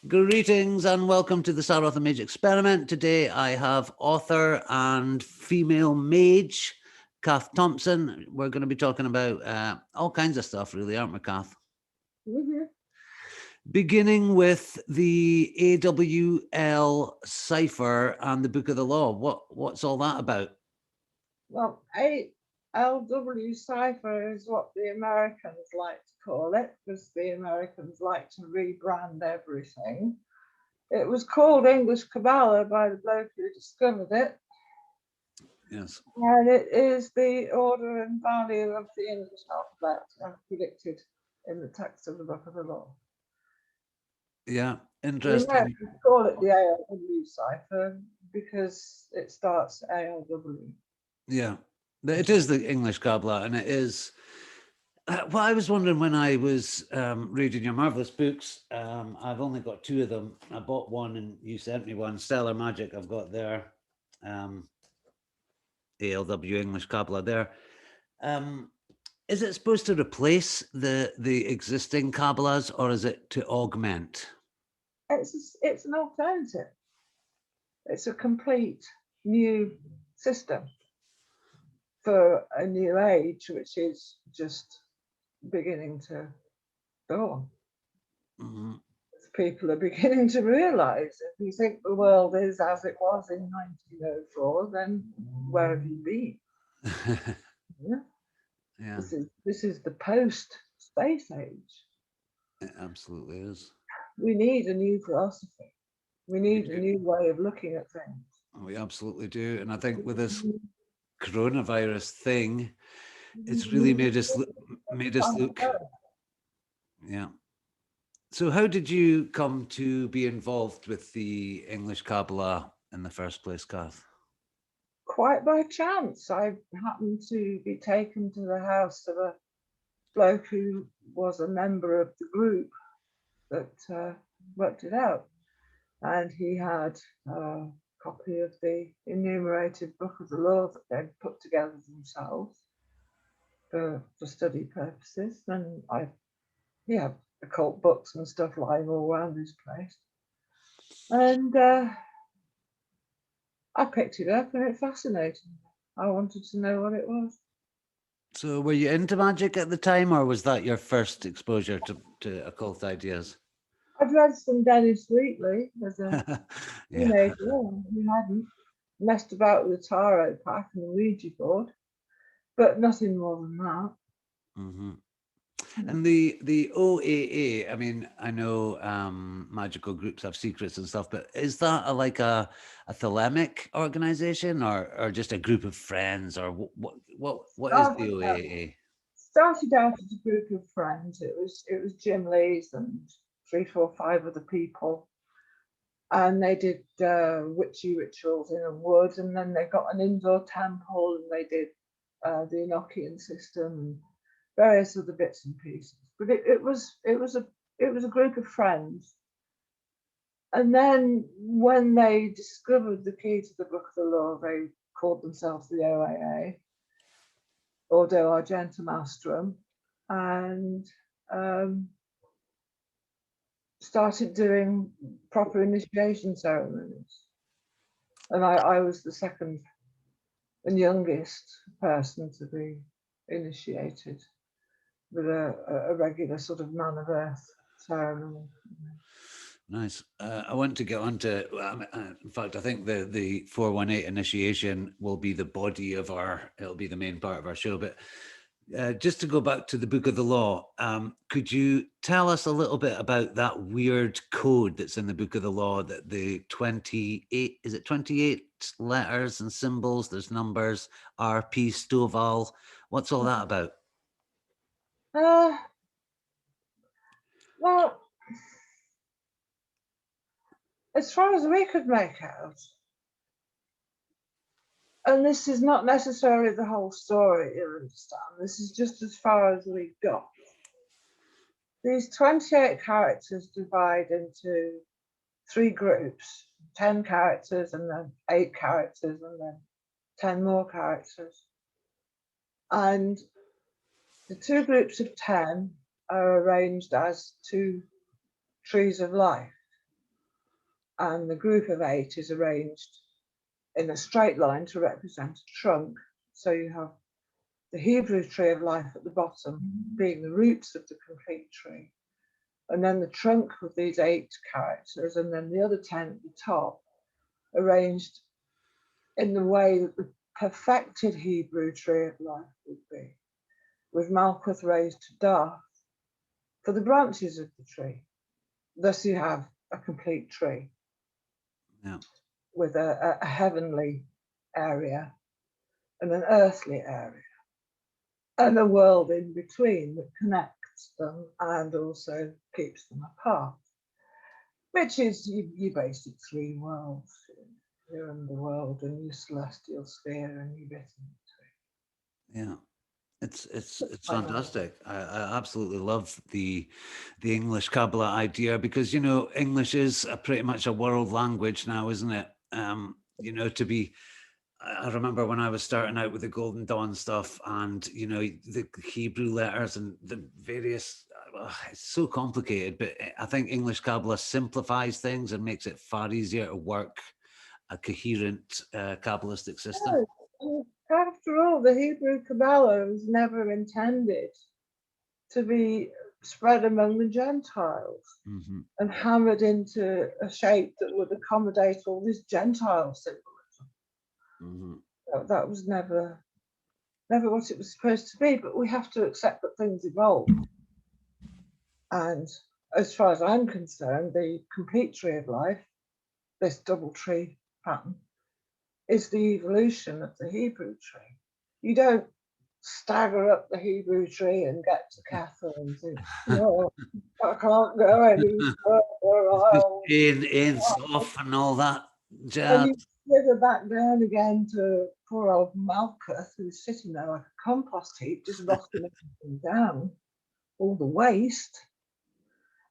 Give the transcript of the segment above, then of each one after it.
Greetings and welcome to the Astrological Magick experiment. Today I have author and female mage, Cath Thompson. We're going to be talking about all kinds of stuff, really, aren't we, Cath? Mm-hmm. Beginning with the AWL cipher and the Book of the Law. What's all that about? Well, LW CIPHER is what the Americans like to call it, because the Americans like to rebrand everything. It was called English Qabbalah by the bloke who discovered it. Yes. And it is the order and value of the English alphabet as predicted in the text of the Book of the Law. Yeah, The interesting. Americans call it the ALW cipher because it starts ALW. Yeah, it is the English Qabbalah, and it is. Well, I was wondering when I was reading your marvelous books. I've only got two of them. I bought one, and you sent me one. Stellar Magic. I've got there. ALW English Qabbalah there. Is it supposed to replace the existing Qabbalahs, or is it to augment? It's an alternative. It's a complete new system for a new age, which is just beginning to dawn. Mm-hmm. People are beginning to realize if you think the world is as it was in 1904, then where have you been? Yeah. This is the post-space age. It absolutely is. We need a new philosophy. We need a new way of looking at things. We absolutely do. And I think with this coronavirus thing, it's really made us look. Yeah. So how did you come to be involved with the English Qabbalah in the first place, Cath? Quite by chance. I happened to be taken to the house of a bloke who was a member of the group that worked it out. And he had a copy of the enumerated Book of the Law that they'd put together themselves for study purposes. And he had occult books and stuff lying all around this place. And I picked it up and it fascinated me. I wanted to know what it was. So were you into magic at the time, or was that your first exposure to occult ideas? I'd read some Dennis Wheatley as a teenager, who hadn't messed about with a tarot pack and a Ouija board, but nothing more than that. Mm-hmm. And the OAA, I mean, I know magical groups have secrets and stuff, but is that like a thelemic organization or just a group of friends, or what is the OAA? Started out as a group of friends. It was Jim Lee's and 3, 4, 5 other people, and they did witchy rituals in a wood, and then they got an indoor temple, and they did the Enochian system and various other bits and pieces. But it was a group of friends. And then when they discovered the key to the Book of the Law, they called themselves the OAA, Ordo Argentum Astrum, and started doing proper initiation ceremonies. And I was the second and youngest person to be initiated with a regular sort of man of earth ceremony. Nice. I want to get on to, in fact, I think the 418 initiation will be the body of it'll be the main part of our show. But just to go back to the Book of the Law, could you tell us a little bit about that weird code that's in the Book of the Law, that the 28, is it 28 letters and symbols, there's numbers, RP, Stovall, what's all that about? Well, as far as we could make out, and this is not necessarily the whole story, you understand, this is just as far as we got. These 28 characters divide into 3 groups, 10 characters and then 8 characters and then 10 more characters. And the 2 groups of 10 are arranged as 2 trees of life. and the group of 8 is arranged in a straight line to represent a trunk. So you have the Hebrew tree of life at the bottom being the roots of the complete tree, and then the trunk with these 8 characters, and then the other 10 at the top, arranged in the way that the perfected Hebrew tree of life would be, with Malkuth raised to Darth for the branches of the tree. Thus you have a complete tree, with a heavenly area and an earthly area, and a world in between that connects them and also keeps them apart, which is your basic 3 worlds, your underworld and your celestial sphere and your bit in between. Yeah. It's fantastic. I absolutely love the English Qabbalah idea, because, you know, English is pretty much a world language now, isn't it? You know, I remember when I was starting out with the Golden Dawn stuff, and, you know, the Hebrew letters and the various, it's so complicated, but I think English Qabbalah simplifies things and makes it far easier to work a coherent Kabbalistic system. Oh, after all, the Hebrew Kabbalah was never intended to be spread among the Gentiles and hammered into a shape that would accommodate all this Gentile symbolism. That was never what it was supposed to be, but we have to accept that things evolve. And as far as I'm concerned, the complete tree of life, this double tree pattern, is the evolution of the Hebrew tree. You don't stagger up the Hebrew tree and get to Cath and think, no, I can't go any further. Ends off and all that jazz. And you slither back down again to poor old Malkuth, who's sitting there like a compost heap, just rotting everything down, all the waste.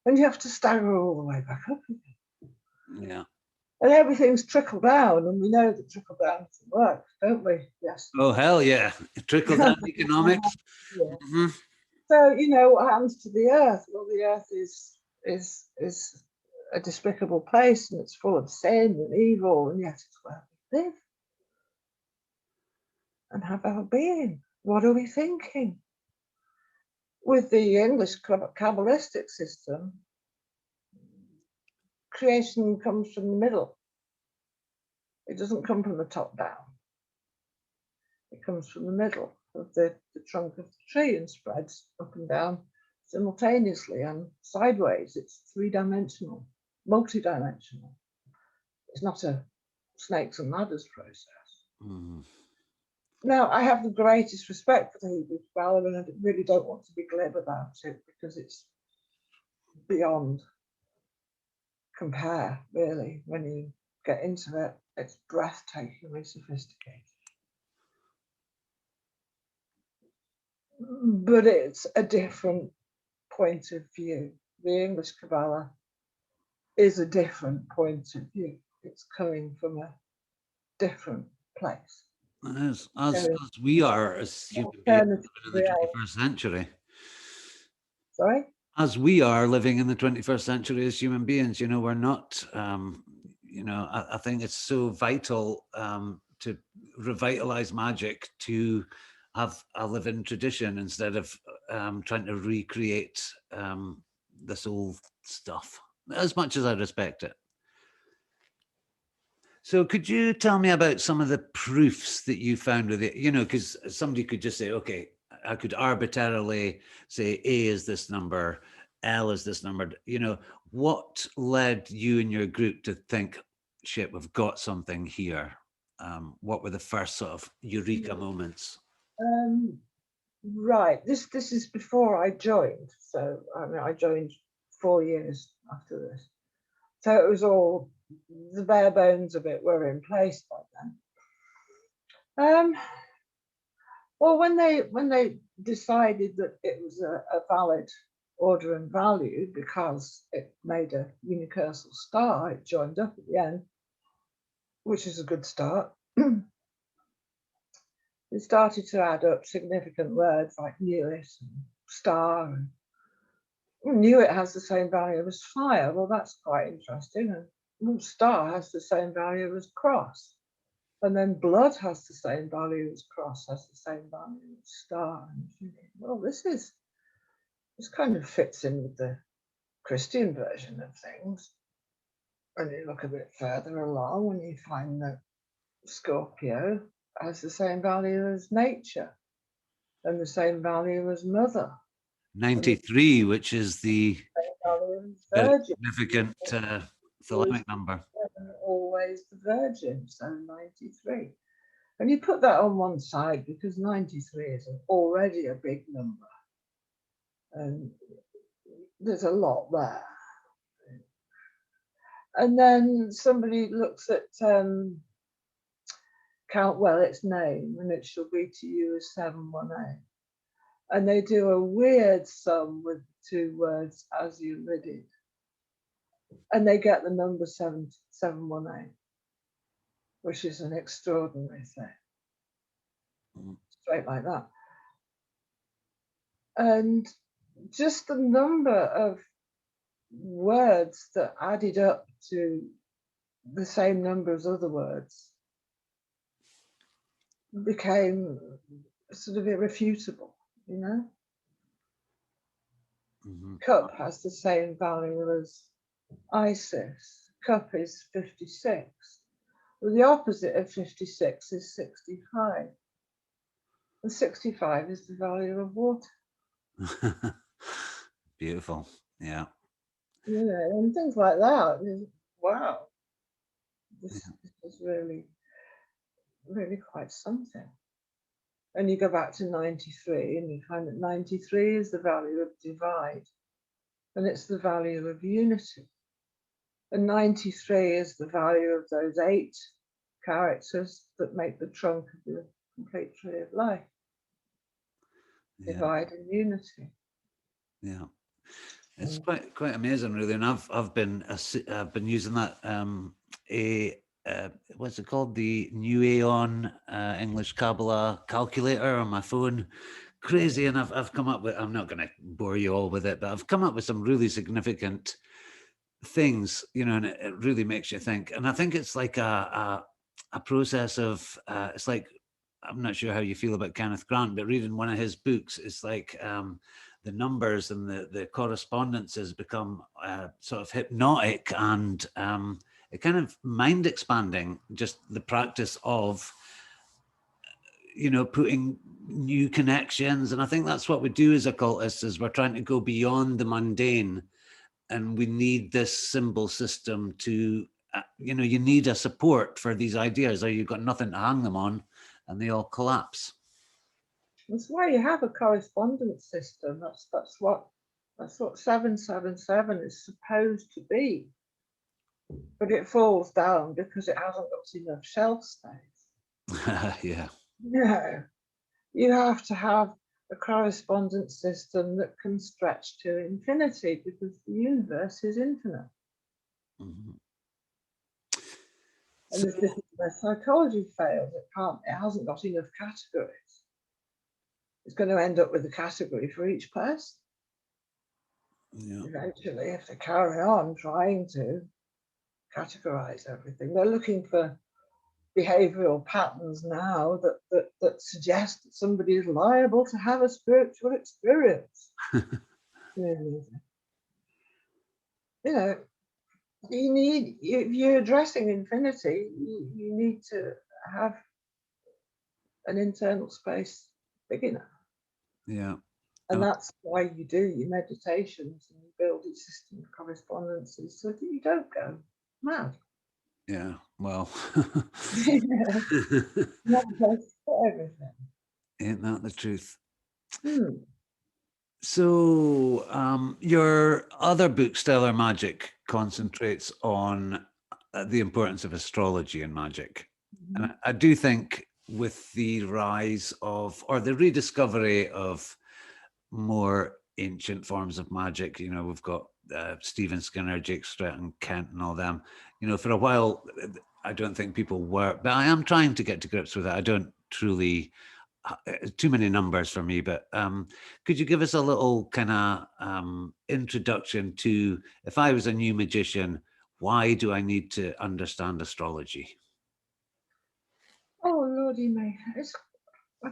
And you have to stagger all the way back up again. Yeah. And everything's trickle down, and we know that trickle down doesn't work, don't we? Yes. Oh, hell yeah. Trickle down economics. Yeah. So, you know, what happens to the earth? Well, the earth is a despicable place, and it's full of sin and evil, and yet it's where we live and have our being. What are we thinking? With the English Kabbalistic system, creation comes from the middle. It doesn't come from the top down. It comes from the middle of the trunk of the tree and spreads up and down simultaneously and sideways. It's 3-dimensional, multi-dimensional. It's not a snakes and ladders process. Now, I have the greatest respect for the Hebrew Kabbalah, and I really don't want to be glib about it, because it's beyond compare, really. When you get into it, it's breathtakingly sophisticated. But it's a different point of view. The English Kabbalah is a different point of view. It's coming from a different place. As we are, as human beings in the 21st century. Sorry? As we are living in the 21st century as human beings, you know, we're not, you know, I think it's so vital to revitalize magic, to have a living tradition instead of trying to recreate this old stuff, as much as I respect it. So could you tell me about some of the proofs that you found with it? You know, because somebody could just say, okay, I could arbitrarily say A is this number, L is this number. You know, what led you and your group to think, shit, we've got something here? What were the first sort of eureka moments? Right, this is before I joined. So I mean, I joined 4 years after this. So it was all, the bare bones of it were in place by then. Well, when they decided that it was a valid order and value because it made a unicursal star, it joined up at the end, which is a good start. It started to add up significant words like Nuit and star. And Nuit has the same value as fire. Well, that's quite interesting. And star has the same value as cross. And then blood has the same value as cross, has the same value as star. And you think, well, this kind of fits in with the Christian version of things. When you look a bit further along, and you find that Scorpio has the same value as nature and the same value as mother. 93, which is the very Virgin. significant thalamic number. Always the Virgin, so 93. And you put that on one side because 93 is already a big number. And there's a lot there. And then somebody looks at count well its name, and it shall be to you as 718. And they do a weird sum with 2 words as you read it. And they get the number 718, which is an extraordinary thing. Straight like that. And just the number of words that added up to the same number as other words became sort of irrefutable, you know? Cup has the same value as Isis. Cup is 56. Well, the opposite of 56 is 65. And 65 is the value of water. Beautiful. Yeah. You know, and things like that. Wow. This is really, really quite something. And you go back to 93 and you find that 93 is the value of divide. And it's the value of unity. And 93 is the value of those 8 characters that make the trunk of the complete tree of life. Yeah. Divide and unity. Yeah, it's quite amazing, really. And I've been using that what's it called, the New Aeon English Qabbalah calculator on my phone. Crazy, and I've come up with, I'm not going to bore you all with it, but I've come up with some really significant things, you know, and it really makes you think. And I think it's like a process of it's like, I'm not sure how you feel about Kenneth Grant, but reading one of his books, it's like the numbers and the correspondences become sort of hypnotic, and it kind of mind expanding, just the practice of, you know, putting new connections. And I think that's what we do as occultists, is we're trying to go beyond the mundane, and we need this symbol system to, you know, you need a support for these ideas, or you've got nothing to hang them on and they all collapse. That's why you have a correspondence system. That's what 777 is supposed to be. But it falls down because it hasn't got enough shelf space. Yeah. No, you have to have a correspondence system that can stretch to infinity, because the universe is infinite. Mm-hmm. And this is where psychology fails. It hasn't got enough categories. It's going to end up with a category for each person. Yeah. Eventually, if they carry on trying to categorize everything, they're looking for behavioral patterns now that suggest that somebody is liable to have a spiritual experience. You know, if you're addressing infinity, you need to have an internal space big enough. Yeah. And that's why you do your meditations and you build a system of correspondences, so that you don't go mad. Yeah, well. Everything. Ain't that the truth? So your other book, Stellar Magick, concentrates on the importance of astrology and magic. And I do think with the rise of, or the rediscovery of, more ancient forms of magic, you know, we've got Stephen Skinner, Jake Stratton, Kent, and all them. You know, for a while, I don't think people were, but I am trying to get to grips with it. I don't truly, too many numbers for me, but could you give us a little kind of introduction to, if I was a new magician, Why do I need to understand astrology? Oh, Lordy me.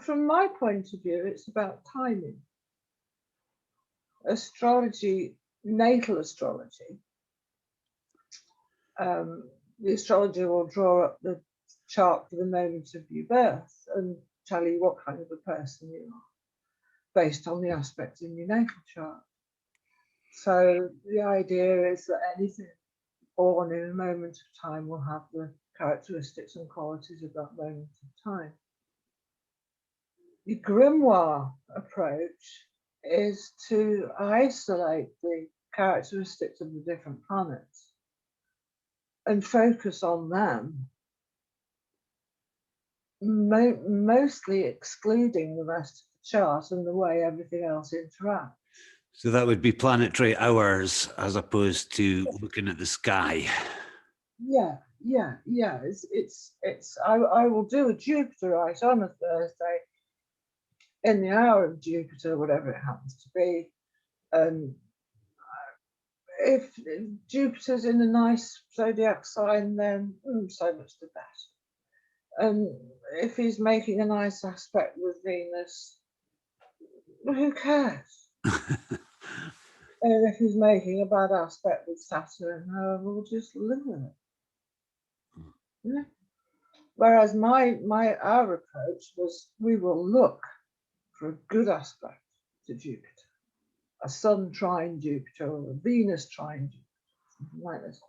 From my point of view, it's about timing. Astrology, natal astrology, the astrologer will draw up the chart for the moment of your birth and tell you what kind of a person you are based on the aspects in your natal chart. So the idea is that anything born in a moment of time will have the characteristics and qualities of that moment of time. The grimoire approach is to isolate the characteristics of the different planets and focus on them, mostly excluding the rest of the chart and the way everything else interacts. So that would be planetary hours as opposed to looking at the sky. Yeah. I will do a Jupiter right on a Thursday in the hour of Jupiter, whatever it happens to be. And if Jupiter's in a nice zodiac sign, then so much the better. And if he's making a nice aspect with Venus, who cares? And if he's making a bad aspect with Saturn, we'll just live with it. Yeah. Whereas our approach was, we will look for a good aspect to Jupiter, a Sun trine Jupiter or a Venus trine Jupiter, something like this.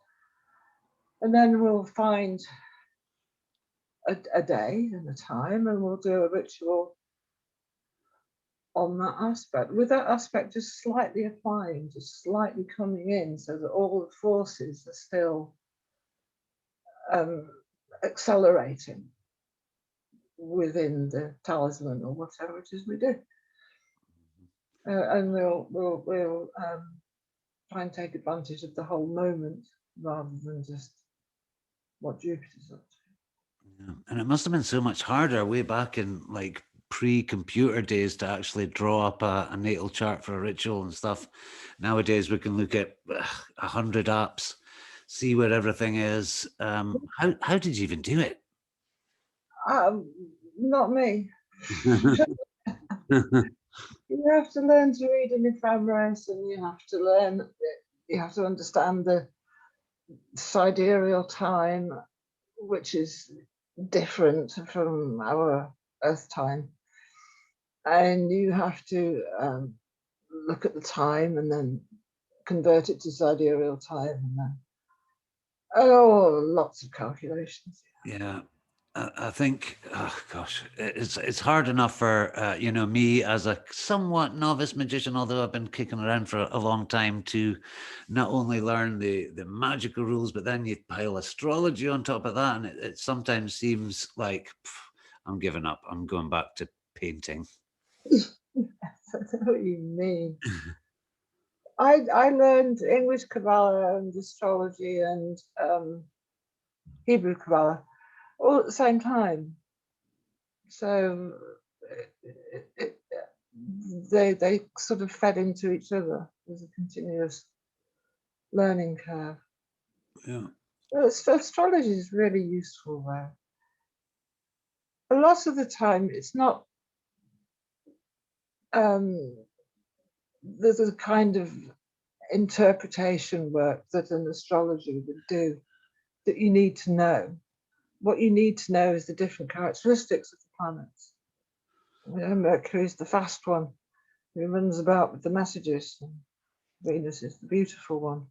And then we'll find a day and a time, and we'll do a ritual on that aspect, with that aspect just slightly applying, just slightly coming in, so that all the forces are still accelerating within the talisman or whatever it is we do. And we'll try and take advantage of the whole moment rather than just what Jupiter's up to. Yeah. And it must have been so much harder way back in like pre-computer days to actually draw up a natal chart for a ritual and stuff. Nowadays we can look at 100 apps, see where everything is. How did you even do it? Not me. You have to learn to read an ephemeris, and you have to understand the sidereal time, which is different from our Earth time. And you have to look at the time and then convert it to sidereal time, and then lots of calculations. Yeah. I think, oh gosh, it's hard enough for me as a somewhat novice magician, although I've been kicking around for a long time, to not only learn the magical rules, but then you pile astrology on top of that, and it sometimes seems like I'm giving up. I'm going back to painting. Yes, I know what you mean. I learned English Qabbalah and astrology and Hebrew Qabbalah all at the same time. So they sort of fed into each other. There's a continuous learning curve. Yeah. Astrology is really useful there. A lot of the time, it's not there's a kind of interpretation work that an astrologer would do that you need to know. What you need to know is the different characteristics of the planets. Mercury is the fast one, who runs about with the messages. And Venus is the beautiful one,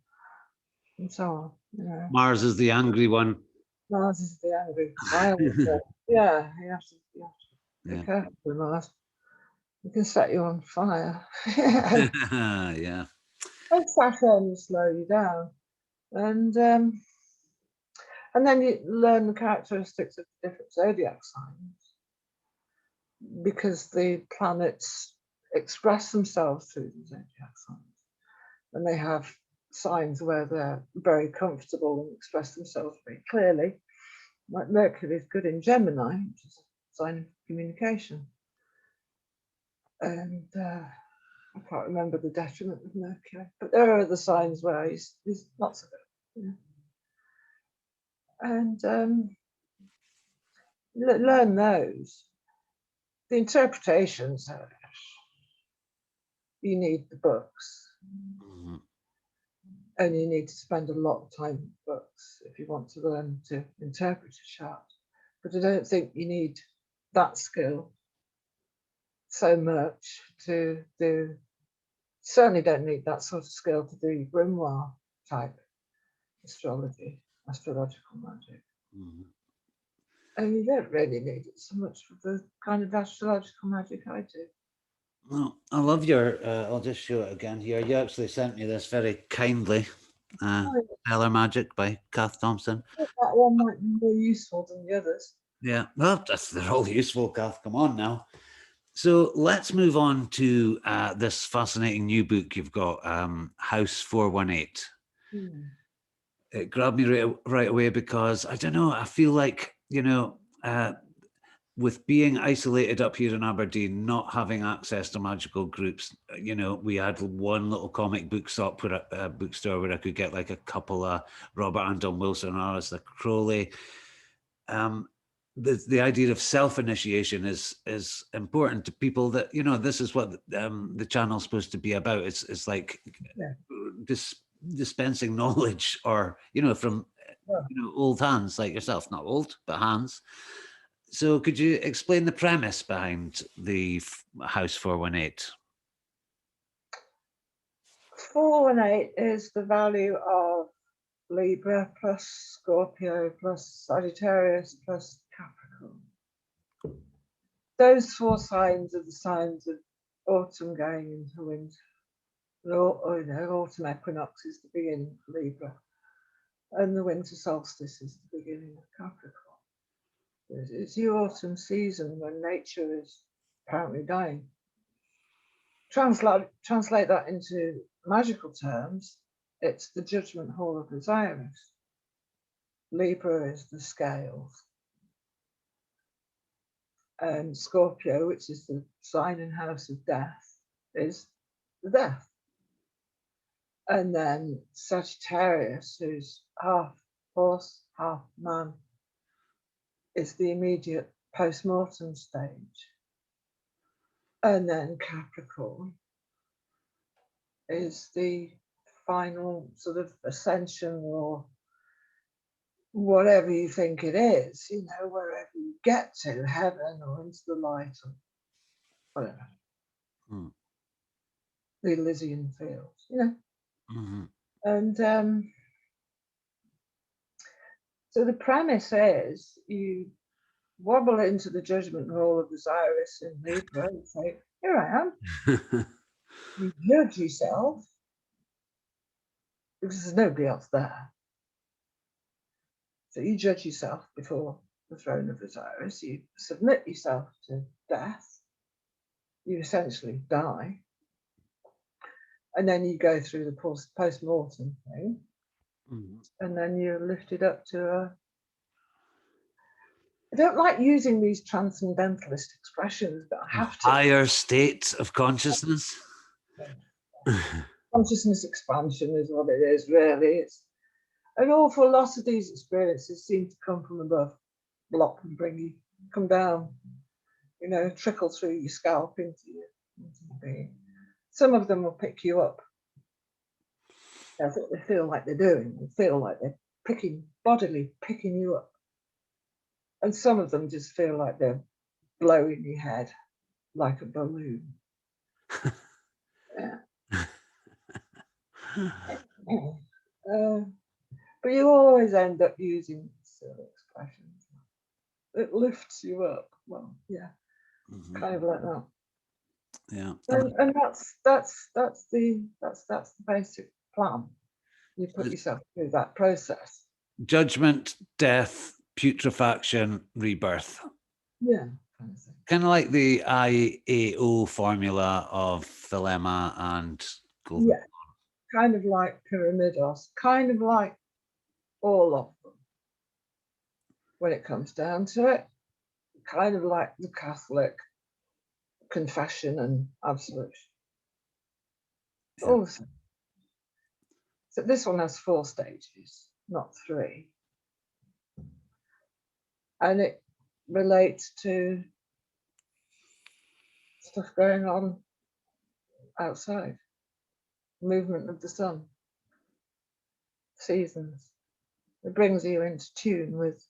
and so on. Mars is the angry one. Mars is the angry, violent one. Yeah, you have to be careful with Mars. It can set you on fire. Yeah. And Saturn will slow you down. And then you learn the characteristics of the different zodiac signs, because the planets express themselves through the zodiac signs. And they have signs where they're very comfortable and express themselves very clearly. Like Mercury is good in Gemini, which is a sign of communication. And I can't remember the detriment of Mercury, but there are other signs where he's not so good. Yeah. and learn those. The interpretations, you need the books, and you need to spend a lot of time with books if you want to learn to interpret a chart. But I don't think you need that skill so much to do. Certainly don't need that sort of skill to do grimoire type astrology, astrological magic. And you don't really need it so much for the kind of astrological magic I do. Well, I love your, I'll just show it again here. You actually sent me this very kindly. Stellar Magic by Cath Thompson. That one might be more useful than the others. Yeah, well, they're all useful, Cath. Come on now. So let's move on to this fascinating new book you've got, House 418. It grabbed me right away because, I don't know, I feel like, you know, with being isolated up here in Aberdeen, not having access to magical groups, you know, we had one little comic book shop, bookstore where I could get like a couple of Robert Anton Wilson or Alistair Crowley. The idea of self-initiation is important to people that, you know, this is what the channel's supposed to be about. It's like dispensing knowledge, or, you know, from you know, old hands like yourself, not old, but hands. So could you explain the premise behind the House 418? 418 is the value of Libra plus Scorpio plus Sagittarius plus Capricorn. Those 4 signs are the signs of autumn going into winter. Or, you know, autumn equinox is the beginning of Libra, and the winter solstice is the beginning of Capricorn. It's the autumn season when nature is apparently dying. Translate that into magical terms, it's the judgment hall of Osiris. Libra is the scales. And Scorpio, which is the sign and house of death, is the death. And then Sagittarius, who's half horse, half man, is the immediate post-mortem stage. And then Capricorn is the final sort of ascension, or whatever you think it is, you know, wherever you get to, heaven or into the light or whatever. The Elysian fields, you know. And so the premise is you wobble into the judgment hall of Osiris in Libra and say, here I am. You judge yourself because there's nobody else there. So you judge yourself before the throne of Osiris. You submit yourself to death. You essentially die. And then you go through the post-mortem thing. And then you're lifted up to a... I don't like using these transcendentalist expressions, but I have to. Higher state of consciousness. Consciousness expansion is what it is, really. It's an awful lot of these experiences seem to come from above, block and bring you, come down, you know, trickle through your scalp into your being. Some of them will pick you up. That's what they feel like they're doing. They feel like they're bodily picking you up. And some of them just feel like they're blowing your head like a balloon. But you always end up using silly expressions. It lifts you up. Well, yeah, kind of like that. Yeah, and that's the basic plan. You put yourself through that process. Judgment, death, putrefaction, rebirth. Yeah. Kind of like the IAO formula of Thelema and Golden. Yeah, kind of like Pyramidos, kind of like all of them. When it comes down to it, kind of like the Catholic confession and absolution. All the same. So this one has 4 stages, not 3. and it relates to stuff going on outside, movement of the sun, seasons. It brings you into tune with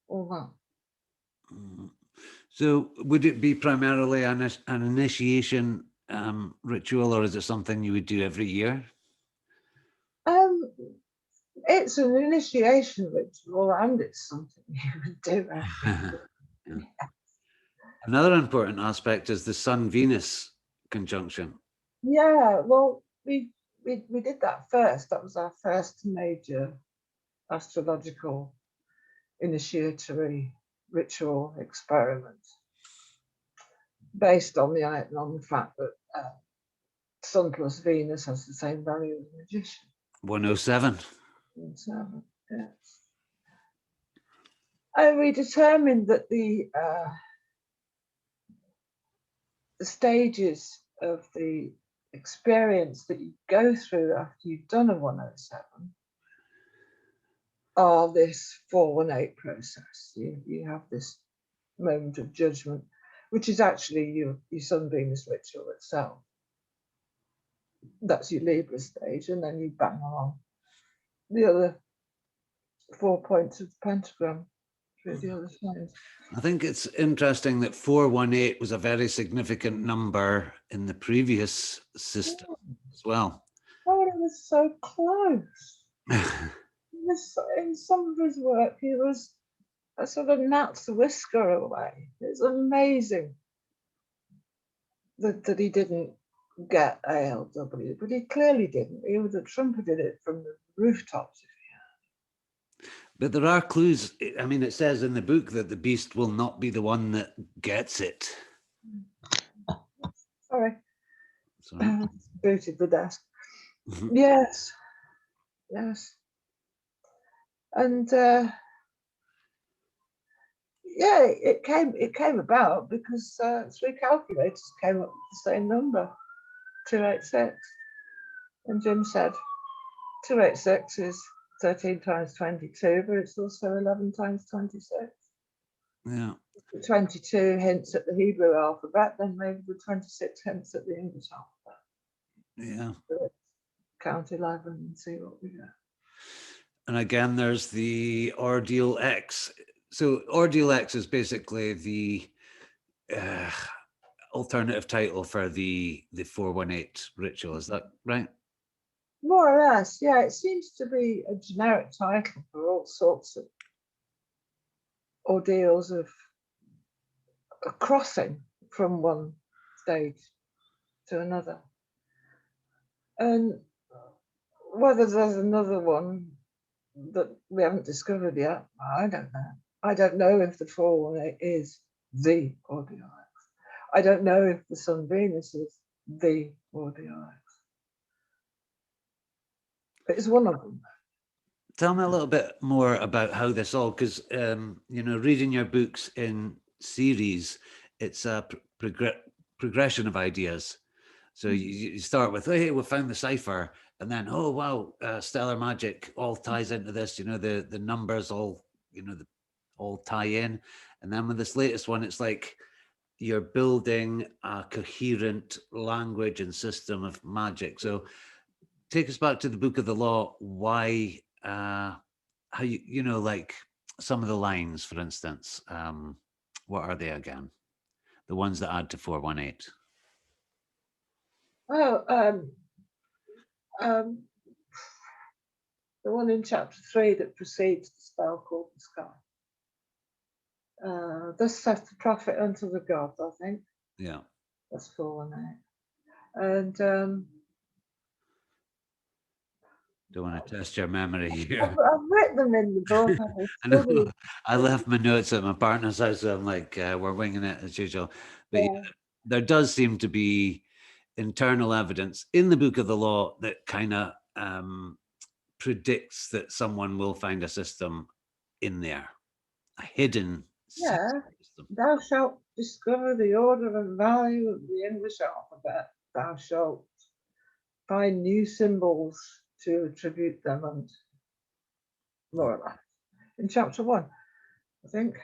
all that. So would it be primarily an initiation ritual, or is it something you would do every year? It's an initiation ritual, and it's something you would do every year. Yeah. Another important aspect is the Sun-Venus conjunction. Yeah, well, we did that first. That was our first major astrological initiatory ritual experiment, based on the fact that Sun plus Venus has the same value as magician. 107. 107, yes. And we determined that the stages of the experience that you go through after you've done a 107 are this 418 process. You have this moment of judgment, which is actually your Sun-Venus ritual itself. That's your Libra stage, and then you bang along the other 4 points of the pentagram through the other signs. I think it's interesting that 418 was a very significant number in the previous system as well. Oh, it was so close. In some of his work, he was a sort of gnat's whisker away. It's amazing that he didn't get ALW, but he clearly didn't. He would have trumpeted it from the rooftops. But there are clues. I mean, it says in the book that the beast will not be the one that gets it. Sorry. Sorry. Booted the desk. Yes. Yes. And yeah, it came about because 3 calculators came up with the same number, 286. And Jim said 286 is 13 times 22, but it's also 11 times 26. Yeah. 22 hints at the Hebrew alphabet, then maybe the 26 hints at the English alphabet. Yeah. So count 11 and see what we get. And again, there's the Ordeal X. So Ordeal X is basically the alternative title for the 418 ritual. Is that right? More or less, yeah. It seems to be a generic title for all sorts of ordeals of a crossing from one stage to another. And whether there's another one that we haven't discovered yet, I don't know. I don't know if the 418 is the Ordeal X. I don't know if the Sun-Venus is the Ordeal X. It's one of them. Tell me a little bit more about how this all, because you know, reading your books in series, it's a progression of ideas. So you start with, hey, we found the cipher, and then, oh wow, stellar magic all ties into this. You know, the numbers all, you know, all tie in, and then with this latest one, it's like you're building a coherent language and system of magic. So take us back to the Book of the Law. Why? How you know, like some of the lines, for instance, what are they again? The ones that add to 418. Oh, the one in chapter 3 that precedes the spell called the sky. Thus saith the prophet unto the gods, I think. Yeah. That's 418. And don't want to test your memory here. I've written them in the book. I know. I left my notes at my partner's house, so I'm like, we're winging it as usual. But yeah, there does seem to be internal evidence in the Book of the Law that kind of predicts that someone will find a system in there, a hidden system. Thou shalt discover the order and value of the English alphabet. Thou shalt find new symbols to attribute them, and more or less. In chapter 1, I think.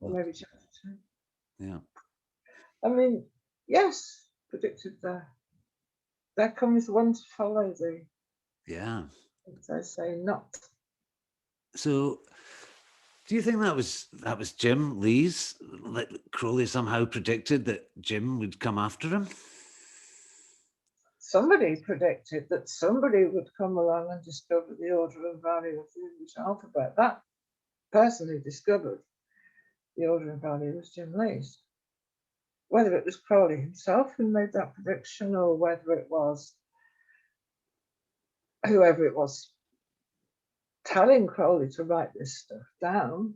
or maybe chapter 2. Yeah. I mean, yes, predicted there. There comes one to follow thee, Yeah. as I say not. So do you think that was Jim Lee's, like Crowley somehow predicted that Jim would come after him? Somebody predicted that somebody would come along and discover the order and value of the English alphabet. That person who discovered the order and value was Jim Lees. Whether it was Crowley himself who made that prediction, or whether it was whoever it was telling Crowley to write this stuff down,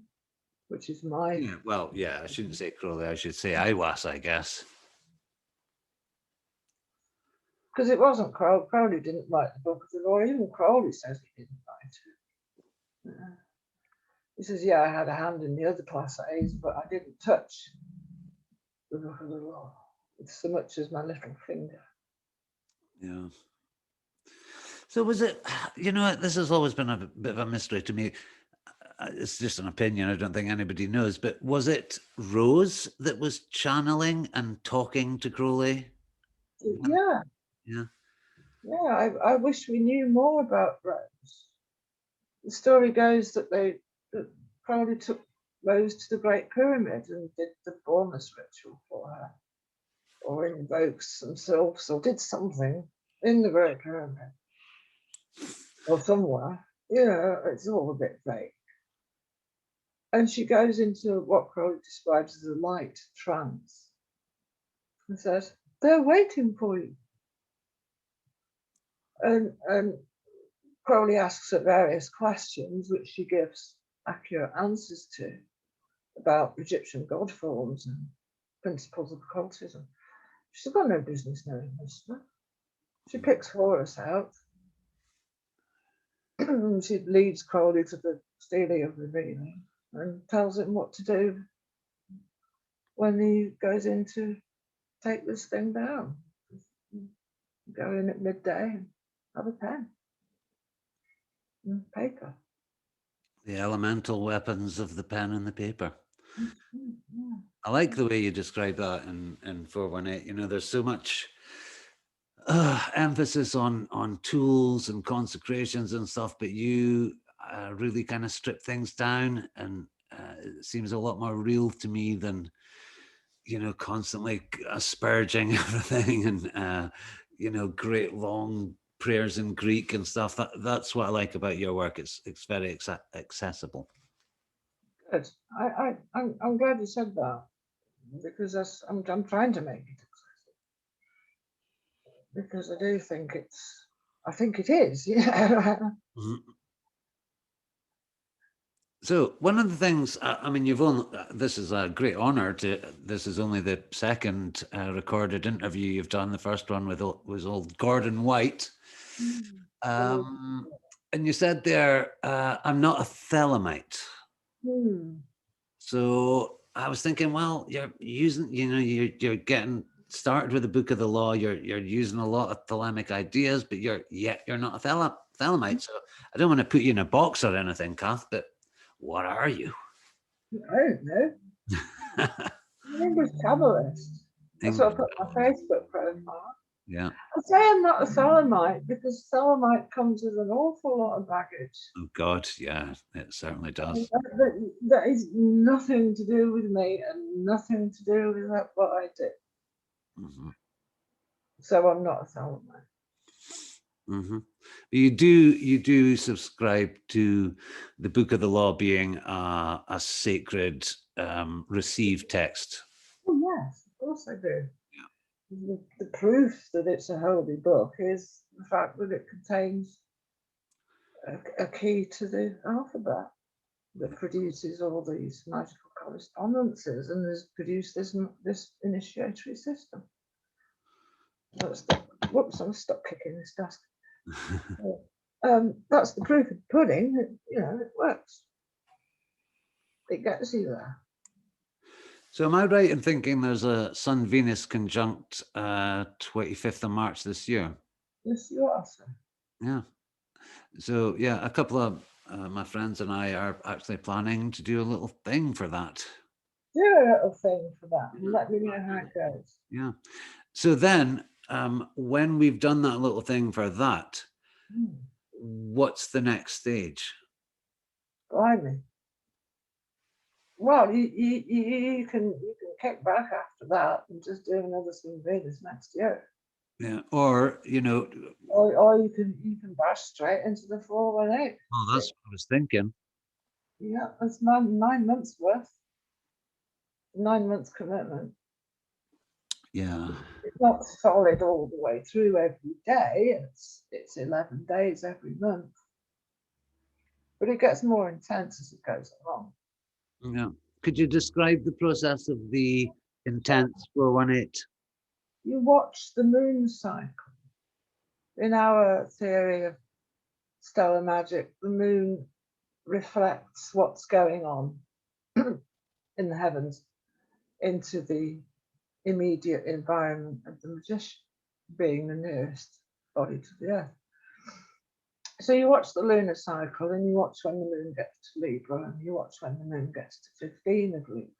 which is my... Yeah, well, yeah, I shouldn't say Crowley, I should say Iwas, I guess. Because it wasn't Crowley. Crowley didn't write the Book of the Law. Even Crowley says he didn't write it. Yeah. He says, yeah, I had a hand in the other class A's, but I didn't touch the Book of the Law with so much as my little finger. Yeah. So was it, you know, this has always been a bit of a mystery to me. It's just an opinion, I don't think anybody knows, but was it Rose that was channeling and talking to Crowley? Yeah. Yeah. Yeah, I wish we knew more about Rose. The story goes that that Crowley took Rose to the Great Pyramid and did the Bormus ritual for her, or invoked some sylphs, or did something in the Great Pyramid, or somewhere. You know, it's all a bit vague. And she goes into what Crowley describes as a light trance and says, they're waiting for you. And Crowley asks her various questions, which she gives accurate answers to, about Egyptian god forms and principles of occultism. She's got no business knowing this stuff. She picks Horus out. She leads Crowley to the Stele of Revealing and tells him what to do when he goes in to take this thing down. Go in at midday and have a pen and paper. The elemental weapons of the pen and the paper. Yeah. I like the way you describe that in 418. You know, there's so much emphasis on tools and consecrations and stuff, but you really kind of strip things down, and it seems a lot more real to me than, you know, constantly asperging everything and you know, great long prayers in Greek and stuff. That's what I like about your work. It's very accessible. Good. I'm glad you said that, because I'm trying to make it accessible, because I do think I think it is. Yeah. Mhm. So one of the things, I mean, you've only, this is a great honor this is only the second recorded interview you've done. The first one was old Gordon White. And you said there, I'm not a Thelemite. So I was thinking, well, you're using, you know, you're getting started with the Book of the Law. You're using a lot of Thelemic ideas, but you're not a Thelemite. So I don't want to put you in a box or anything, Cath, but what are you? I don't know. I'm an English Qabbalist. That's what I put on my Facebook profile. Yeah. I say I'm not a Thelemite because Thelemite comes with an awful lot of baggage. Oh God, yeah, it certainly does. That is nothing to do with me and nothing to do with what I do. Mm-hmm. So I'm not a Thelemite. Mm-hmm. You do subscribe to the Book of the Law being a sacred received text. Oh yes, of course I do. Yeah. The proof that it's a holy book is the fact that it contains a key to the alphabet that produces all these magical correspondences and has produced this initiatory system. Whoops, I'm stuck kicking this desk. That's the proof of the pudding. You know, it works. It gets you there. So am I right in thinking there's a Sun-Venus conjunct 25th of March this year? Yes, you are, sir. Yeah. So yeah, a couple of my friends and I are actually planning to do a little thing for that. Do a little thing for that and let me know how it goes. Yeah. So then, when we've done that little thing for that, what's the next stage? Blimey. Well, you can kick back after that and just do another swing Venus next year. Yeah. Or, you know, or you can bash straight into the 418. oh, that's what I was thinking. Yeah, that's 9 months worth. 9 months commitment. Yeah. It's not solid all the way through every day. It's 11 days every month. But it gets more intense as it goes along. Yeah. Could you describe the process of the intense 418? You watch the moon cycle. In our theory of stellar magic, the moon reflects what's going on in the heavens into the immediate environment of the magician, being the nearest body to the earth. So you watch the lunar cycle and you watch when the moon gets to Libra and you watch when the moon gets to 15 of Libra.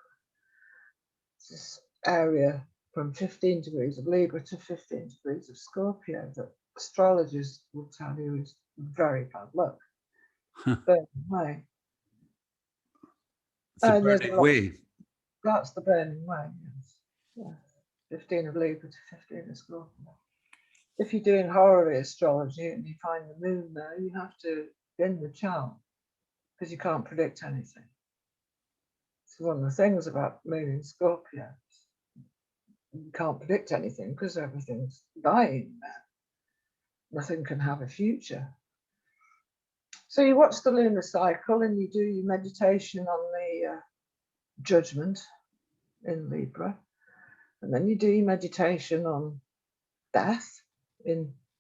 It's this area from 15 degrees of Libra to 15 degrees of Scorpio that astrologers will tell you is very bad luck. Burning way. It's the burning way. That's the burning way, yes. Yeah. 15 of Libra to 15 of Scorpio. If you're doing horary astrology and you find the moon there, you have to bin the chart because you can't predict anything. It's one of the things about moon in Scorpio. You can't predict anything because everything's dying there. Nothing can have a future. So you watch the lunar cycle and you do your meditation on the judgment in Libra. And then you do your meditation on death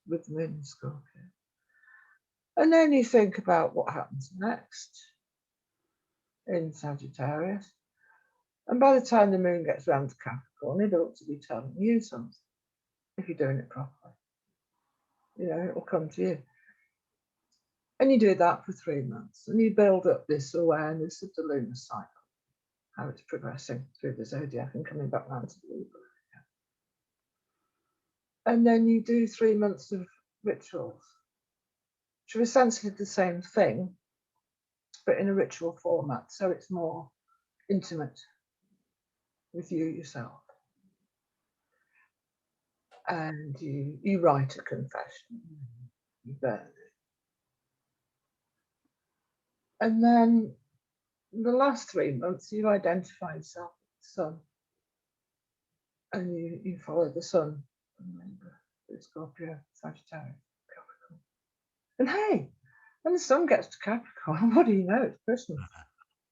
with the moon in Scorpio. And then you think about what happens next in Sagittarius. And by the time the moon gets around to Capricorn, it ought to be telling you something, if you're doing it properly. You know, it will come to you. And you do that for 3 months, and you build up this awareness of the lunar cycle, how it's progressing through the zodiac and coming back round to the Libra. And then you do 3 months of rituals, which are essentially the same thing, but in a ritual format, so it's more intimate with you yourself. And you write a confession, you burn it. And then the last 3 months, you identify yourself with the sun. And you follow the sun, Scorpio, Sagittarius, Capricorn. And hey, when the sun gets to Capricorn, what do you know? It's Christmas.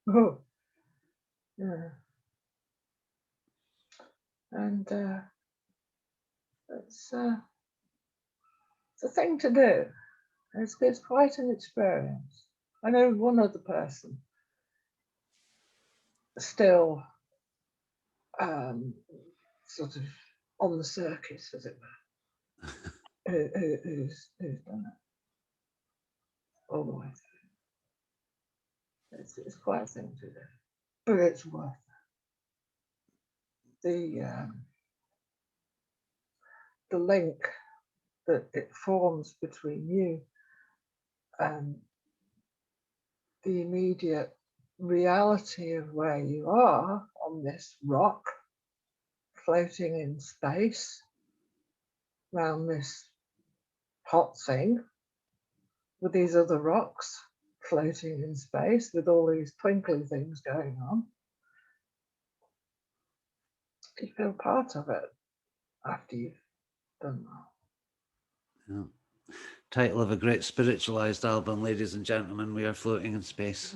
Oh, yeah. And it's a thing to do. It's quite an experience. I know one other person still sort of on the circus, as it were, who's done it all the way through. It's quite a thing to do, but it's worth it. The link that it forms between you and the immediate reality of where you are on this rock floating in space around this hot thing with these other rocks floating in space with all these twinkly things going on. You feel part of it after you've done that. Yeah. Title of a great spiritualized album, ladies and gentlemen, we are floating in space.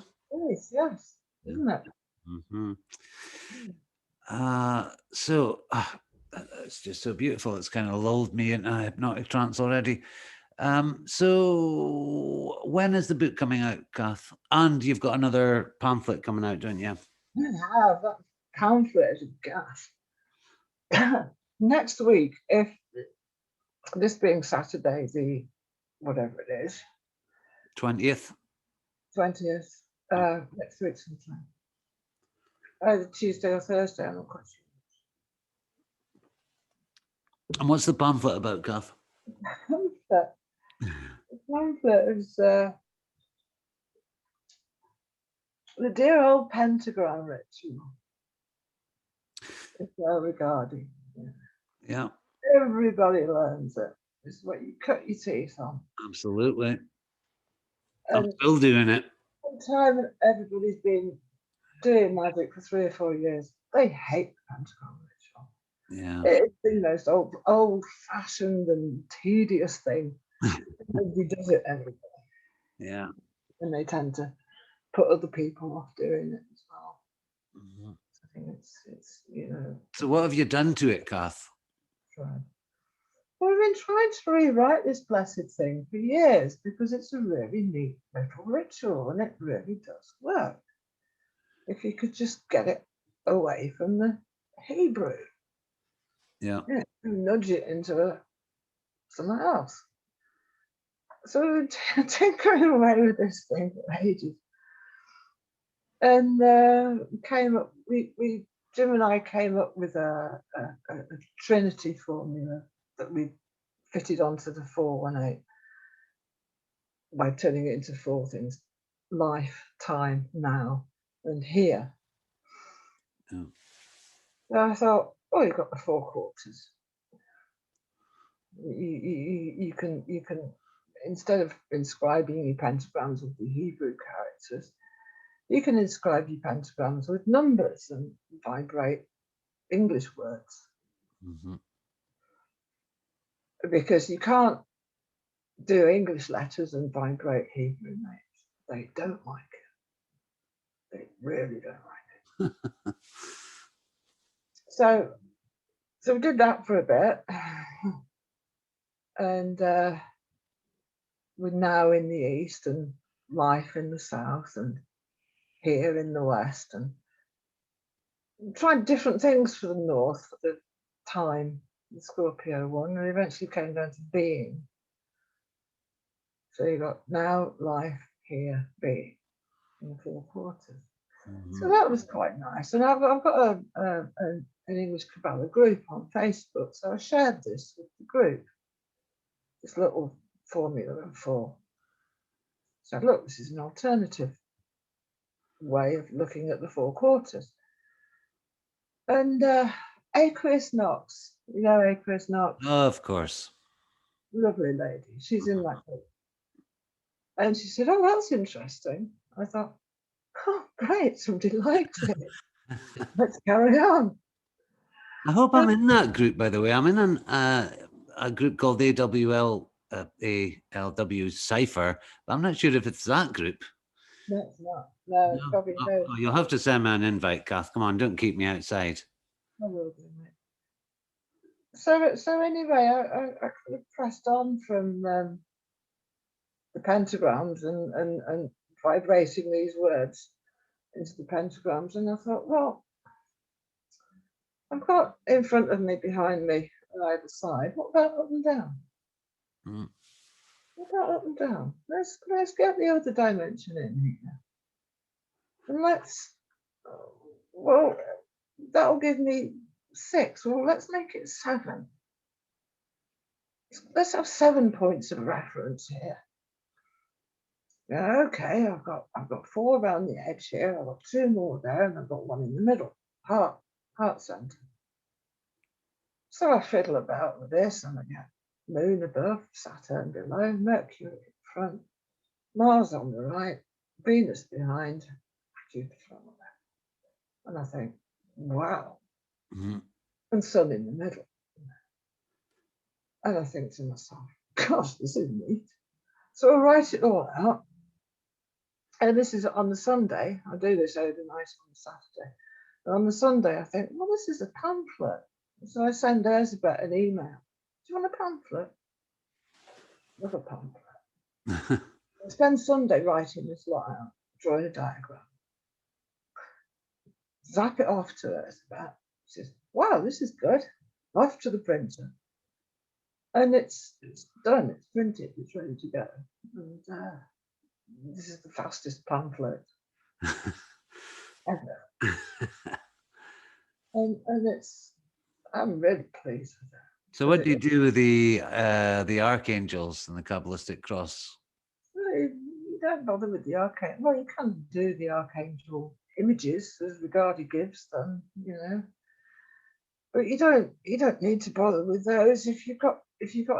Yes, isn't it? Mm-hmm. It's just so beautiful. It's kind of lulled me into a hypnotic trance already. So when is the book coming out, Cath? And you've got another pamphlet coming out, don't you? I have. That pamphlet is a gas. Next week, if this being Saturday, the whatever it is, 20th. next week sometime. Either Tuesday or Thursday, I'm not quite sure. And what's the pamphlet about, Cath? The pamphlet is the dear old pentagram ritual. It's well regarded. Yeah, Everybody learns it. It's what you cut your teeth on. absolutely. I'm And still doing it. time everybody's been doing magic for 3 or 4 years, they hate the pentagram ritual. Yeah. It's the most old-fashioned and tedious thing. Nobody does it anyway. Yeah. And they tend to put other people off doing it as well. Mm-hmm. I think it's you know. So what have you done to it, Cath? Well, we've been trying to rewrite this blessed thing for years because it's a really neat little ritual and it really does work. If you could just get it away from the Hebrew, Yeah. nudge it into something else. So we've been tinkering away with this thing for ages. And came up, Jim and I came up with a Trinity formula that we fitted onto the 418 by turning it into 4 things: life, time, now, and here. Yeah. So I thought, oh, you've got the 4 quarters. You can instead of inscribing your pentagrams with the Hebrew characters, you can inscribe your pentagrams with numbers and vibrate English words. Mm-hmm. Because you can't do English letters and vibrate Hebrew names. They don't like it. They really don't like it. So we did that for a bit. And we're now in the East and life in the South and here in the West, and tried different things for the North for the time, the Scorpio one, and eventually came down to being. So you got now, life, here, being in the 4 quarters. Mm-hmm. So that was quite nice. And I've got an English Qabbalah group on Facebook, so I shared this with the group, this little formula of 4. So look, this is an alternative way of looking at the 4 quarters. And Aquarius Knox, you know Aquarius Knox? Oh, of course. Lovely lady. She's in that group. And she said, oh, that's interesting. I thought, oh, great, somebody liked it. Let's carry on. I hope I'm in that group, by the way. I'm in a group called ALW CIPHER, but I'm not sure if it's that group. No, it's not. No, it's probably no. Oh, you'll have to send me an invite, Cath. Come on, don't keep me outside. I will do, mate. So anyway, I kind of pressed on from the pentagrams and vibrating these words into the pentagrams, and I thought, well, I've got in front of me, behind me, on either side. What about up and down? Mm. What about up and down? Let's get the other dimension in here, and well, that'll give me 6. Well, let's make it 7. Let's have 7 points of reference here. Yeah, okay, I've got 4 around the edge here. I've got 2 more there, and I've got 1 in the middle, heart center. So I fiddle about with this, and I get Moon above, Saturn below, Mercury in front, Mars on the right, Venus behind, Jupiter on the left. And I think, wow. Mm-hmm. And Sun in the middle. And I think to myself, gosh, this is neat. So I write it all out. And this is on the Sunday. I do this overnight on the Saturday. And on the Sunday, I think, well, this is a pamphlet. So I send Elizabeth an email. Do you want a pamphlet? Love a pamphlet. I spend Sunday writing this lot out, drawing a diagram. Zap it off to Elizabeth. She says, wow, this is good. Off to the printer. And it's done, it's printed, it's ready to go. And this is the fastest pamphlet ever. And I'm really pleased with that. So what do you do with the archangels and the Kabbalistic cross? You don't bother with the archangel. Well, you can do the archangel images as Regardie gives them, you know, but you don't need to bother with those if you've got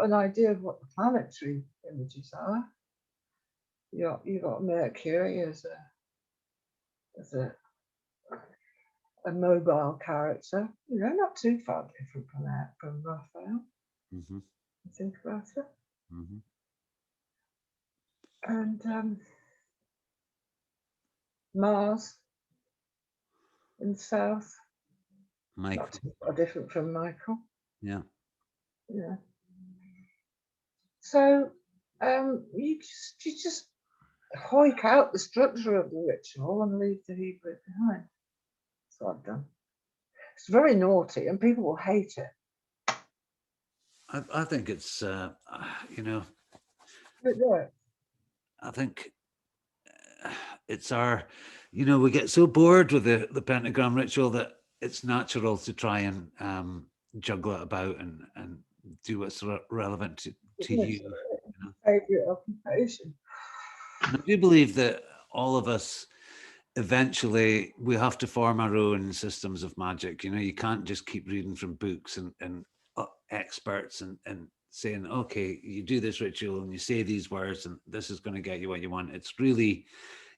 an idea of what the planetary images are. You've got Mercury as a mobile character, you know, not too far different from Raphael. Mm-hmm. Think about it. Mm-hmm. And Mars in the south, Michael. not too far different from Michael. Yeah. Yeah. So you just hoik out the structure of the ritual and leave the Hebrew behind. That's what I've done. It's very naughty, and people will hate it. I think it's you know. It works. I think it's our, you know, we get so bored with the pentagram ritual that it's natural to try and juggle it about and do what's relevant to you. Know? Favorite occupation. And I do believe that all of us eventually we have to form our own systems of magic. You know, you can't just keep reading from books and experts and saying, okay, you do this ritual and you say these words and this is going to get you what you want. It's really,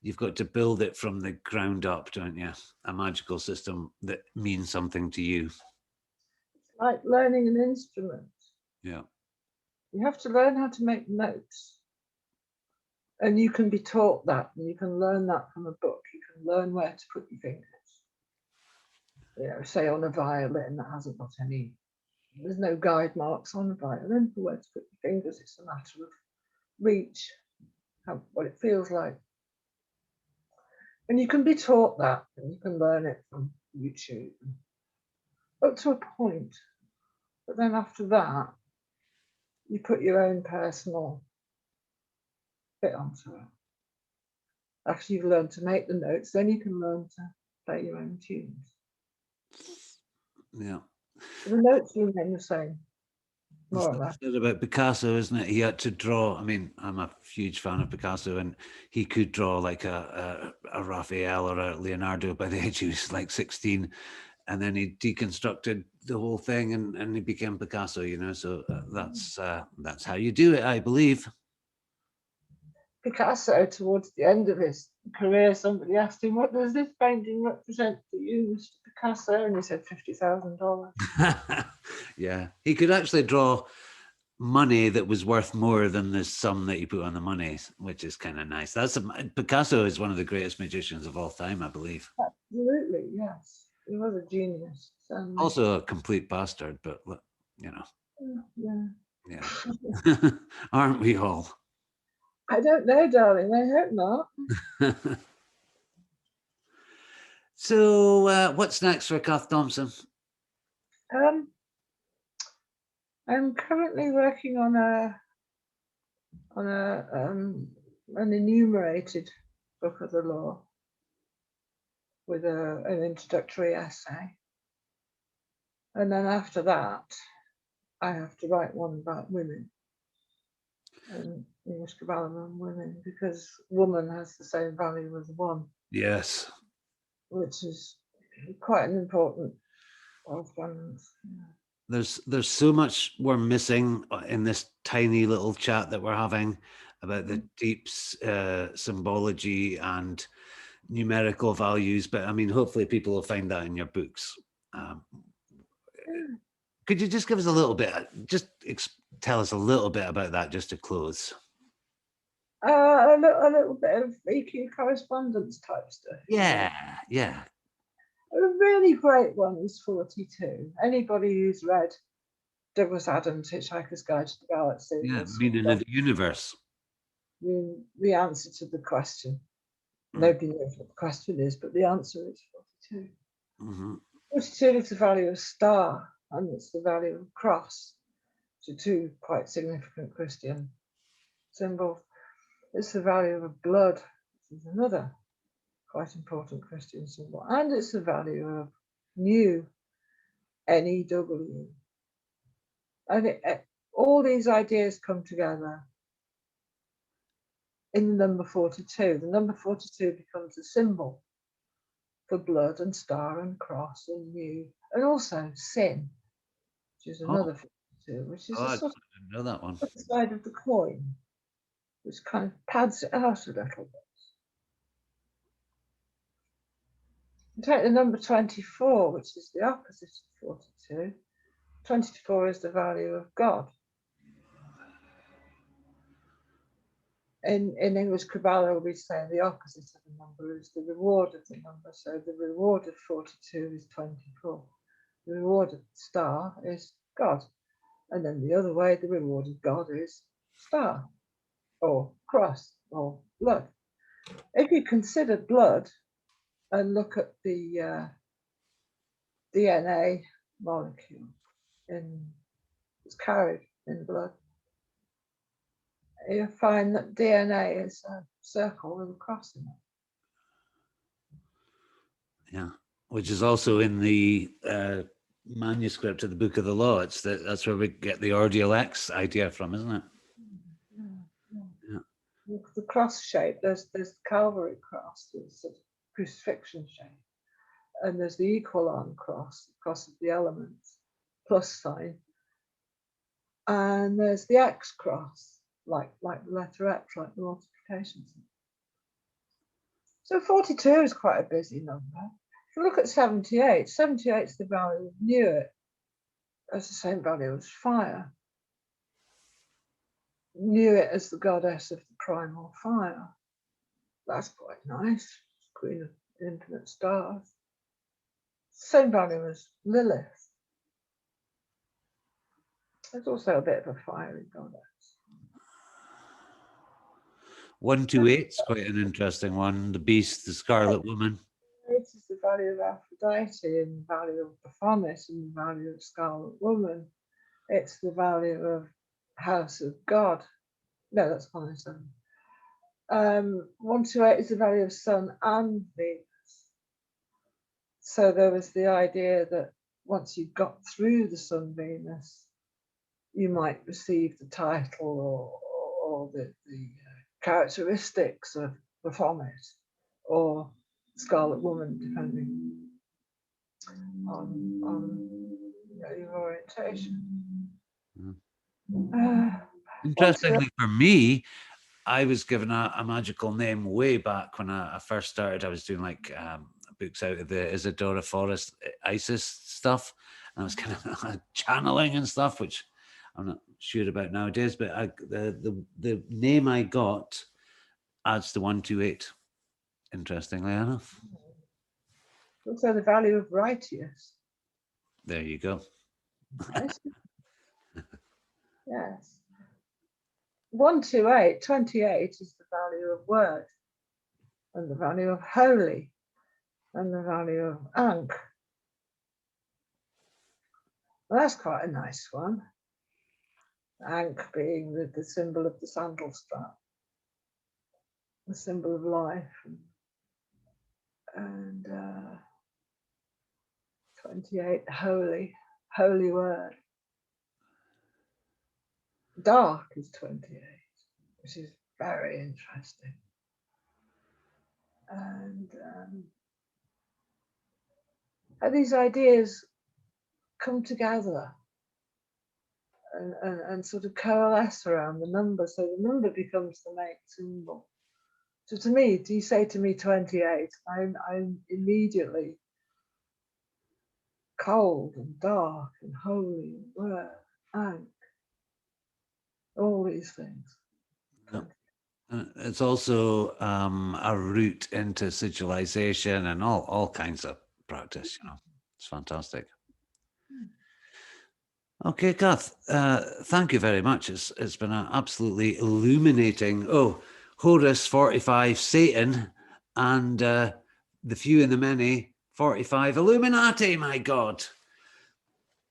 you've got to build it from the ground up, don't you? A magical system that means something to you. It's like learning an instrument. Yeah. You have to learn how to make notes. And you can be taught that, and you can learn that from a book. You can learn where to put your fingers. You know, say on a violin that hasn't got any, there's no guide marks on a violin for where to put your fingers. It's a matter of reach, what it feels like. And you can be taught that, and you can learn it from YouTube up to a point. But then after that, you put your own personal bit onto it. After you've learned to make the notes, then you can learn to play your own tunes. Yeah. So the notes remain the same, more or less. It's about Picasso, isn't it? He had to draw. I mean, I'm a huge fan of Picasso, and he could draw like a Raphael or a Leonardo by the age he was like 16, and then he deconstructed the whole thing, and he became Picasso. You know, so that's how you do it, I believe. Picasso, towards the end of his career, somebody asked him, "What does this painting represent to you, Mr. Picasso?" And he said $50,000. Yeah, he could actually draw money that was worth more than the sum that you put on the money, which is kind of nice. Picasso is one of the greatest magicians of all time, I believe. Absolutely, yes. He was a genius. Also a complete bastard, but you know. Yeah. Aren't we all? I don't know, darling. I hope not. So what's next for Cath Thompson? I'm currently working on an enumerated book of the law with an introductory essay, and then after that I have to write one about women and English Qabbalah and women, because woman has the same value as one. Yes, which is quite an important correspondence. Yeah. There's so much we're missing in this tiny little chat that we're having about the deep symbology and numerical values, but I mean, hopefully people will find that in your books. Could you just give us a little bit, tell us a little bit about that just to close? A little bit of EQ correspondence type stuff. Yeah. A really great one is 42. Anybody who's read Douglas Adams' Hitchhiker's Guide to the Galaxy. Yeah, meaning of the universe. The answer to the question. Nobody knows what the question is, but the answer is 42. Mm-hmm. 42 is the value of star, and it's the value of cross. So two quite significant Christian symbols. It's the value of blood, which is another quite important Christian symbol. And it's the value of new, N-E-W. And all these ideas come together in the number 42. The number 42 becomes a symbol for blood and star and cross and new, and also sin, which is another 52, which is I a sort didn't know that one. of side of the coin, which kind of pads it out a little bit. You take the number 24, which is the opposite of 42. 24 is the value of God. In English Qabbalah, we say the opposite of the number is the reward of the number. So the reward of 42 is 24. The reward of the star is God. And then the other way, the reward of God is star or cross or blood. If you consider blood and look at the DNA molecule it's carried in blood, you find that DNA is a circle with a cross in it. Yeah, which is also in the manuscript of the Book of the Law. That's where we get the Ordeal X idea from, isn't it? Yeah. The cross shape, there's the Calvary cross, there's the crucifixion shape, and there's the equal-arm cross, the cross of the elements, plus sign, and there's the X cross, like the letter X, like the multiplication sign. So 42 is quite a busy number. If you look at 78, 78 is the value of Nuit. That's the same value as fire. Nuit as the goddess of the primal fire. That's quite nice. Queen of infinite stars. Same value as Lilith. There's also a bit of a fiery goddess. 128 is quite an interesting one. The beast, the scarlet woman. It is the value of Aphrodite and the value of Baphomet and the value of Scarlet Woman. It's the value of House of God. No, that's 107. 128 is the value of Sun and Venus. So there was the idea that once you got through the Sun Venus, you might receive the title or the characteristics of Baphomet or Scarlet Woman, depending on your orientation. Interestingly for me, I was given a magical name way back when I first started. I was doing like books out of the Isadora Forest Isis stuff, and I was kind of channeling and stuff, which I'm not sure about nowadays, but the name I got adds to 128, interestingly enough. Also the value of righteous. There you go. Nice. Yes. 128, 28 is the value of word, and the value of holy, and the value of Ankh. Well, that's quite a nice one. Ankh being the symbol of the sandal strap, the symbol of life, and 28, holy word. Dark is 28, which is very interesting. And how these ideas come together and sort of coalesce around the number, so the number becomes the main symbol. So to me, do you say to me 28, I'm immediately cold and dark and holy and word, Ankh, all these things. It's also a route into sigilization and all kinds of practice, you know. It's fantastic. Okay, Cath, thank you very much. It's been absolutely illuminating. Oh, Horus 45 Satan and the few and the many 45 Illuminati, my God.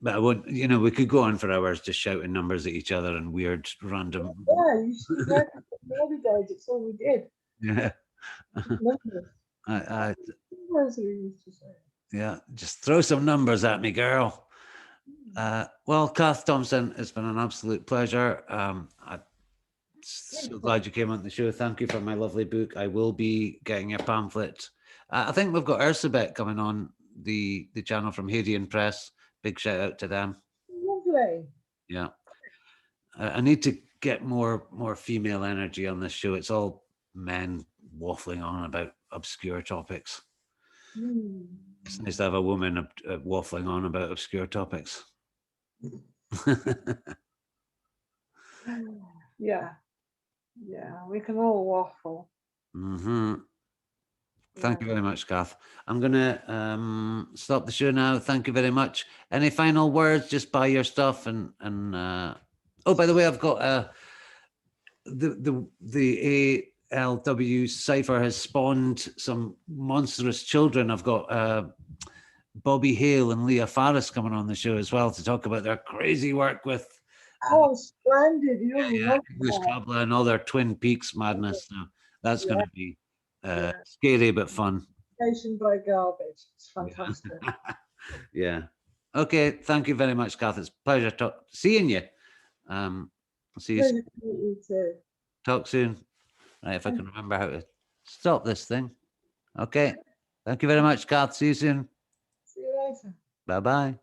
But I won't, you know, we could go on for hours just shouting numbers at each other and weird random. Yeah, you should go to the early days, it's all we did. Yeah. I, As we used to say. yeah, just throw some numbers at me, girl. Well, Cath Thompson, it's been an absolute pleasure. I'm so glad you came on the show. Thank you for my lovely book. I will be getting your pamphlet. I think we've got Ursabet coming on the channel from Hadian Press. Big shout out to them. Lovely. Yeah. I need to get more female energy on this show. It's all men waffling on about obscure topics. It's nice to have a woman waffling on about obscure topics. Yeah. Yeah, we can all waffle. Thank you very much, Cath. I'm going to stop the show now. Thank you very much. Any final words? Just buy your stuff and oh, by the way, I've got the ALW CIPHER has spawned some monstrous children. I've got Bobby Hale and Leah Faris coming on the show as well to talk about their crazy work with splendid. English Qabbalah and all their Twin Peaks madness. Now that's going to be scary but fun. By garbage. It's fantastic. Yeah. Okay. Thank you very much, Cath. It's a pleasure seeing you. I'll see you soon. You too. Talk soon. Right, if I can remember how to stop this thing. Okay. Thank you very much, Cath. See you soon. See you later. Bye-bye.